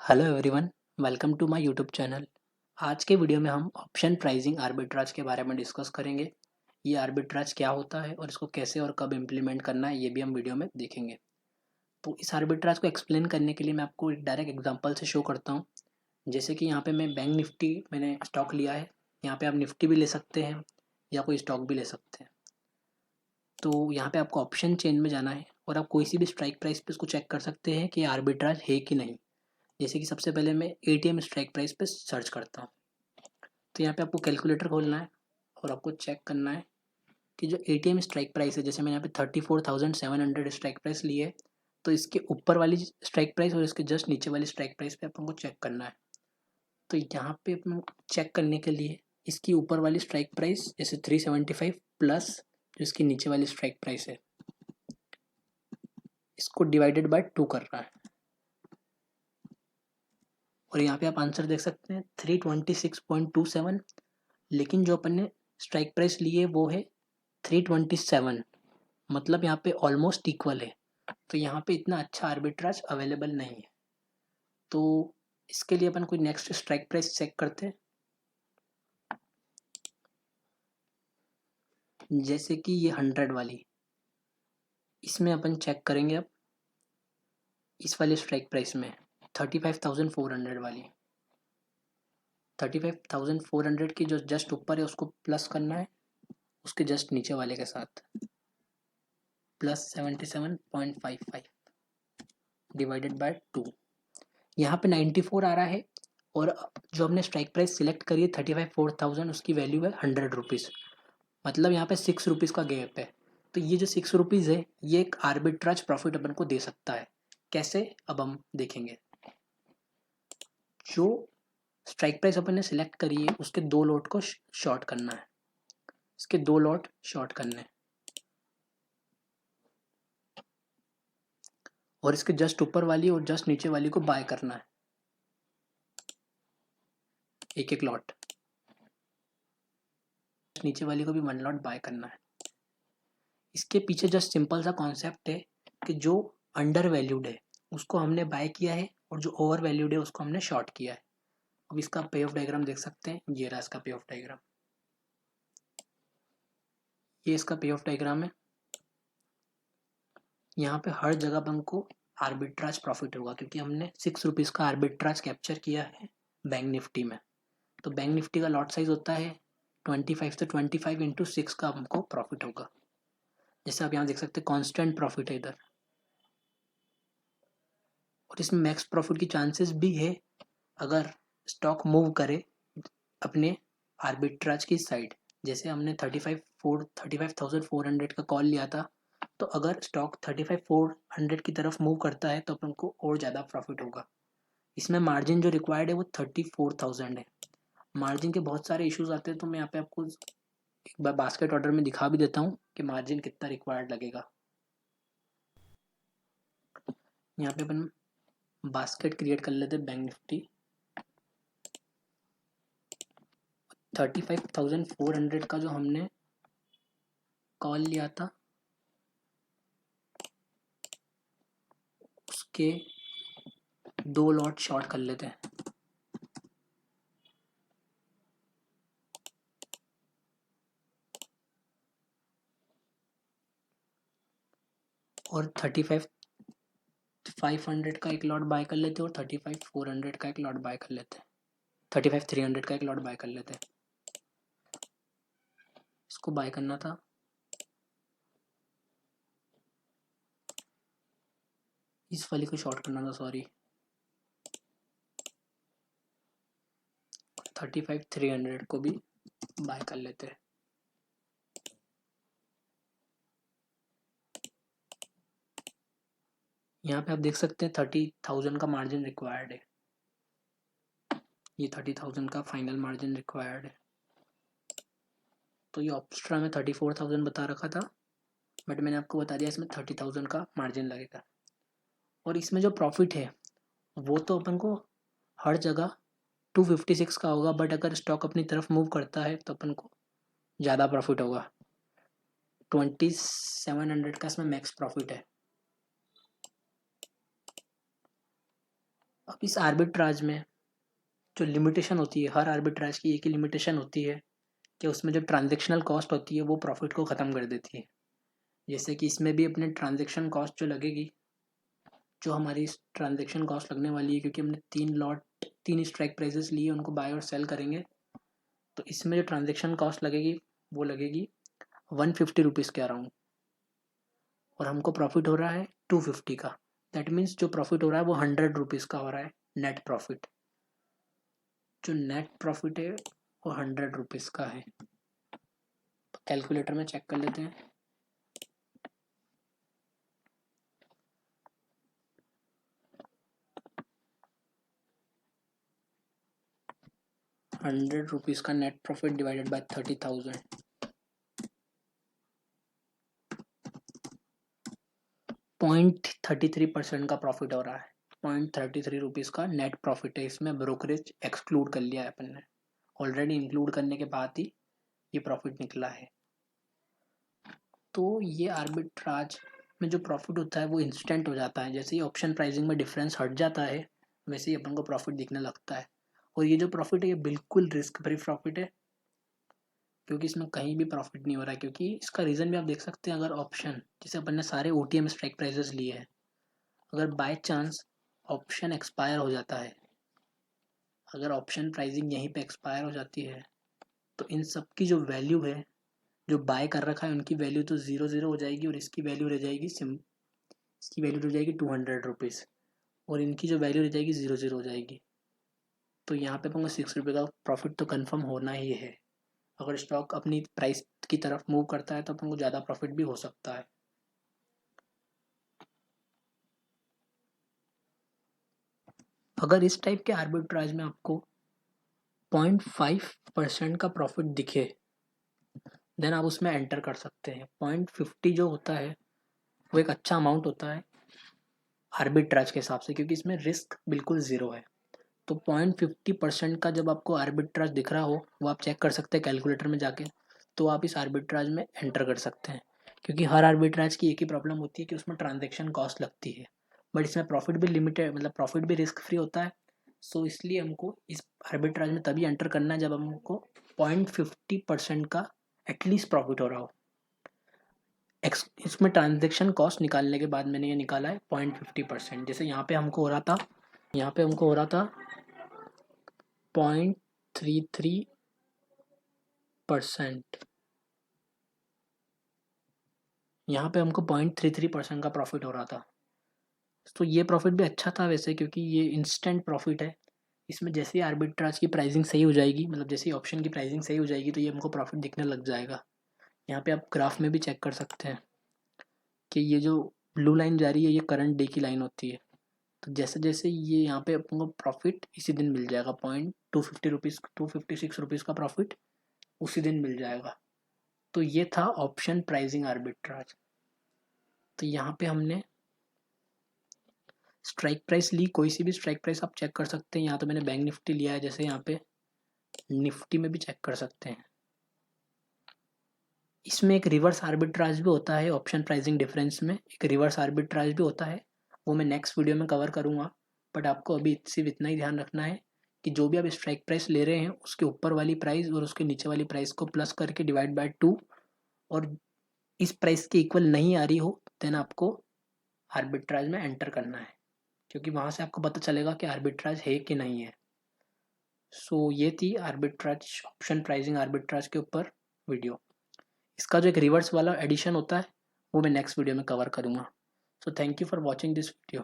Hello everyone, welcome to my YouTube channel. आज के video में हम ऑप्शन प्राइसिंग आर्बिट्राज के बारे में डिस्कस करेंगे। ये आर्बिट्राज क्या होता है और इसको कैसे और कब इम्प्लीमेंट करना है ये भी हम वीडियो में देखेंगे। तो इस आर्बिट्राज को एक्सप्लेन करने के लिए मैं आपको एक डायरेक्ट एग्जांपल से शो करता हूँ। जैसे कि यहाँ पे मैं बैंक निफ्टी मैंने स्टॉक लिया है। यहाँ पे आप निफ्टी भी ले सकते हैं या कोई स्टॉक भी ले सकते हैं। तो यहाँ पे आपको ऑप्शन चेन में जाना है और आप कोई सी भी स्ट्राइक प्राइस पे इसको चेक कर सकते हैं कि आर्बिट्राज है कि नहीं। जैसे कि सबसे पहले मैं एटीएम स्ट्राइक प्राइस पे सर्च करता हूँ। तो यहाँ पे आपको कैलकुलेटर खोलना है और आपको चेक करना है कि जो एटीएम स्ट्राइक प्राइस है, जैसे मैंने यहाँ पे 34,700 स्ट्राइक प्राइस ली है, तो इसके ऊपर वाली स्ट्राइक प्राइस और इसके जस्ट नीचे वाली स्ट्राइक प्राइस पे अपन को चेक करना है। तो यहाँ पे अपन चेक करने के लिए इसकी ऊपर वाली स्ट्राइक प्राइस जैसे 375 प्लस जो इसकी नीचे वाली स्ट्राइक प्राइस है, इसको डिवाइडेड बाय 2 करना है। और यहाँ पे आप आंसर देख सकते हैं 326.27, लेकिन जो अपन ने स्ट्राइक प्राइस ली है वो है 327, मतलब यहाँ पे ऑलमोस्ट इक्वल है। तो यहाँ पे इतना अच्छा आर्बिट्राज अवेलेबल नहीं है। तो इसके लिए अपन कोई नेक्स्ट स्ट्राइक प्राइस चेक करते हैं। जैसे कि ये 100 वाली, इसमें अपन चेक करेंगे अब इस वाले स्ट्राइक प्राइस में 35,400 वाली। 35,400 की जो जस्ट ऊपर है उसको प्लस करना है उसके जस्ट नीचे वाले के साथ, प्लस 77.55 डिवाइडेड बाय 2। यहाँ पे 94 आ रहा है और जो हमने स्ट्राइक प्राइस सिलेक्ट करी है 35,400, उसकी वैल्यू है 100 रुपीज़। मतलब यहाँ पे 6 रुपीज़ का गैप है। तो ये जो 6 रुपीज़ है ये एक आर्बिट्राज प्रॉफिट अपन को दे सकता है। कैसे, अब हम देखेंगे। जो स्ट्राइक प्राइस अपन ने सिलेक्ट करी है उसके 2 लॉट को शॉर्ट करना है। इसके 2 लॉट शॉर्ट करने हैं और इसके जस्ट ऊपर वाली और जस्ट नीचे वाली को बाय करना है, एक एक लॉट। नीचे वाली को भी 1 लॉट बाय करना है। इसके पीछे जस्ट सिंपल सा कॉन्सेप्ट है कि जो अंडर वैल्यूड है उसको हमने बाय किया है और जो ओवर वैल्यूड है उसको हमने शॉर्ट किया है। अब इसका पे ऑफ डायग्राम देख सकते हैं, ये रहा इसका पे ऑफ डायग्राम। ये इसका पे ऑफ डायग्राम है। यहाँ पे हर जगह अपन को आर्बिट्राज प्रॉफिट होगा क्योंकि हमने 6 रुपीज़ का आर्बिट्राज कैप्चर किया है बैंक निफ्टी में। तो बैंक निफ्टी का लॉट साइज होता है 25, तो 25 इंटू 6 का हमको प्रॉफिट होगा। जैसे आप यहाँ देख सकते हैं कॉन्स्टेंट प्रॉफिट है इधर, और इसमें मैक्स प्रॉफिट की चांसेस भी है अगर स्टॉक मूव करे अपने आर्बिट्राज की साइड। जैसे हमने 35,400 का कॉल लिया था, तो अगर स्टॉक 35,400 की तरफ मूव करता है तो अपन को और ज़्यादा प्रॉफिट होगा। इसमें मार्जिन जो रिक्वायर्ड है वो 34,000 है। मार्जिन के बहुत सारे इश्यूज आते हैं, तो मैं यहाँ पे आपको एक बार बास्केट ऑर्डर में दिखा भी देता हूँ कि मार्जिन कितना रिक्वायर्ड लगेगा। यहाँ पे अपन बास्केट क्रिएट कर लेते हैं बैंक निफ्टी। 35,400 का जो हमने कॉल लिया था उसके 2 लॉट शॉर्ट कर लेते हैं। और 35,500 का एक लॉट बाय कर लेते हैं और 35,400 का एक लॉट बाय कर लेते हैं। 35,300 का एक लॉट बाय कर लेते हैं। इसको बाय करना था, इस वाली को शॉर्ट करना था, सॉरी। 35,300 को भी बाय कर लेते हैं। यहाँ पे आप देख सकते हैं 30,000 का मार्जिन रिक्वायर्ड है। ये 30,000 का फाइनल मार्जिन रिक्वायर्ड है। तो ये ऑप्स्ट्रा में 34,000 बता रखा था, बट मैंने आपको बता दिया इसमें 30,000 का मार्जिन लगेगा। और इसमें जो प्रॉफिट है वो तो अपन को हर जगह 256 का होगा, बट अगर स्टॉक अपनी तरफ मूव करता है तो अपन को ज़्यादा प्रॉफिट होगा। 2,700 का इसमें मैक्स प्रॉफिट है। अब इस आर्बिट्राज में जो लिमिटेशन होती है, हर आर्बिट्राज की एक ही लिमिटेशन होती है कि उसमें जो ट्रांजेक्शनल कॉस्ट होती है वो प्रॉफिट को ख़त्म कर देती है। जैसे कि इसमें भी अपने ट्रांजेक्शन कॉस्ट जो लगेगी, जो हमारी ट्रांजेक्शन कॉस्ट लगने वाली है, क्योंकि हमने 3 स्ट्राइक प्राइसेस लिए, उनको बाय और सेल करेंगे, तो इसमें जो ट्रांजेक्शन कॉस्ट लगेगी वो लगेगी 150 रुपीज़ के अराउंड, और हमको प्रॉफिट हो रहा है 250 का। दैट मीन्स जो प्रॉफिट हो रहा है वो 100 रुपीज़ का हो रहा है नेट प्रॉफिट। जो नेट प्रॉफिट है वो 100 रुपीज़ का है। तो कैलकुलेटर में चेक कर लेते हैं। ₹100 का नेट प्रॉफिट डिवाइडेड बाय 30,000, 0.33% का प्रॉफिट हो रहा है। 0.33 रुपीज़ का नेट प्रॉफिट है। इसमें ब्रोकरेज एक्सक्लूड कर लिया है अपन ने, ऑलरेडी इंक्लूड करने के बाद ही ये प्रॉफिट निकला है। तो ये आर्बिट्राज में जो प्रॉफिट होता है वो इंस्टेंट हो जाता है। जैसे ही ऑप्शन प्राइसिंग में डिफरेंस हट जाता है वैसे ही अपन को प्रॉफिट दिखने लगता है। और ये जो प्रॉफिट है ये बिल्कुल रिस्क फ्री प्रॉफिट है, क्योंकि इसमें कहीं भी प्रॉफिट नहीं हो रहा है। क्योंकि इसका रीज़न भी आप देख सकते हैं, अगर ऑप्शन, जैसे अपन ने सारे OTM स्ट्राइक प्राइसेस लिए हैं, अगर बाय चांस ऑप्शन एक्सपायर हो जाता है, अगर ऑप्शन प्राइसिंग यहीं पे एक्सपायर हो जाती है, तो इन सब की जो वैल्यू है, जो बाय कर रखा है उनकी वैल्यू तो 0 हो जाएगी, और इसकी वैल्यू रह जाएगी इसकी वैल्यू रह जाएगी 200 रुपीज़, और इनकी जो वैल्यू रह जाएगी 0 हो जाएगी। तो यहाँ पे अपन को 6 रुपये का प्रॉफिट तो कन्फर्म होना ही है। अगर स्टॉक अपनी प्राइस की तरफ मूव करता है तो अपन को ज़्यादा प्रॉफिट भी हो सकता है। अगर इस टाइप के आर्बिट्राज में आपको 0.5% का प्रॉफिट दिखे, देन आप उसमें एंटर कर सकते हैं। 0.50 जो होता है वो एक अच्छा अमाउंट होता है आर्बिट्राज के हिसाब से, क्योंकि इसमें रिस्क बिल्कुल ज़ीरो है। तो 0.50% का जब आपको आर्बिट्राज दिख रहा हो, वो आप चेक कर सकते हैं कैलकुलेटर में जाके, तो आप इस आर्बिट्राज में एंटर कर सकते हैं। क्योंकि हर आर्बिट्राज की एक ही प्रॉब्लम होती है कि उसमें ट्रांजेक्शन कॉस्ट लगती है, बट इसमें प्रॉफिट भी लिमिटेड, मतलब प्रॉफिट भी रिस्क फ्री होता है। सो इसलिए हमको इस आर्बिट्राज में तभी एंटर करना है जब हमको 0.50% का एटलीस्ट प्रॉफिट हो रहा हो। इसमें ट्रांजेक्शन कॉस्ट निकालने के बाद मैंने ये निकाला है 0.50%। जैसे यहाँ पे हमको हो रहा था 0.33%। यहाँ पे हमको 0.33% का प्रॉफिट हो रहा था। तो ये प्रॉफिट भी अच्छा था वैसे, क्योंकि ये इंस्टेंट प्रॉफिट है। इसमें जैसे ही आर्बिट्राज की प्राइसिंग सही हो जाएगी, मतलब जैसे ही ऑप्शन की प्राइसिंग सही हो जाएगी, तो ये हमको प्रॉफिट दिखने लग जाएगा। यहाँ पे आप ग्राफ में भी चेक कर सकते हैं कि ये जो ब्लू लाइन जा रही है ये करंट डे की लाइन होती है। तो जैसे जैसे ये यहाँ पे अपन को प्रॉफिट इसी दिन मिल जाएगा, 0.250 रुपीज़, 256 रुपीज़ का प्रॉफिट उसी दिन मिल जाएगा। तो ये था ऑप्शन प्राइसिंग आर्बिट्राज। तो यहाँ पे हमने स्ट्राइक प्राइस ली, कोई सी भी स्ट्राइक प्राइस आप चेक कर सकते हैं। यहाँ तो मैंने बैंक निफ्टी लिया है, जैसे यहाँ पे निफ्टी में भी चेक कर सकते हैं। इसमें एक रिवर्स आर्बिट्राज भी होता है, ऑप्शन प्राइसिंग डिफरेंस में एक रिवर्स आर्बिट्राज भी होता है, वो मैं नेक्स्ट वीडियो में कवर करूँगा। बट आपको अभी सिर्फ इतना ही ध्यान रखना है कि जो भी आप स्ट्राइक प्राइस ले रहे हैं उसके ऊपर वाली प्राइस और उसके नीचे वाली प्राइस को प्लस करके डिवाइड बाय 2, और इस प्राइस के इक्वल नहीं आ रही हो, देन आपको आर्बिट्राज में एंटर करना है, क्योंकि वहाँ से आपको पता चलेगा कि आर्बिट्राज है कि नहीं है। सो ये थी आर्बिट्राज, ऑप्शन प्राइसिंग आर्बिट्राज के ऊपर वीडियो। इसका जो एक रिवर्स वाला एडिशन होता है वो मैं नेक्स्ट वीडियो में कवर करूँगा। So thank you for watching this video.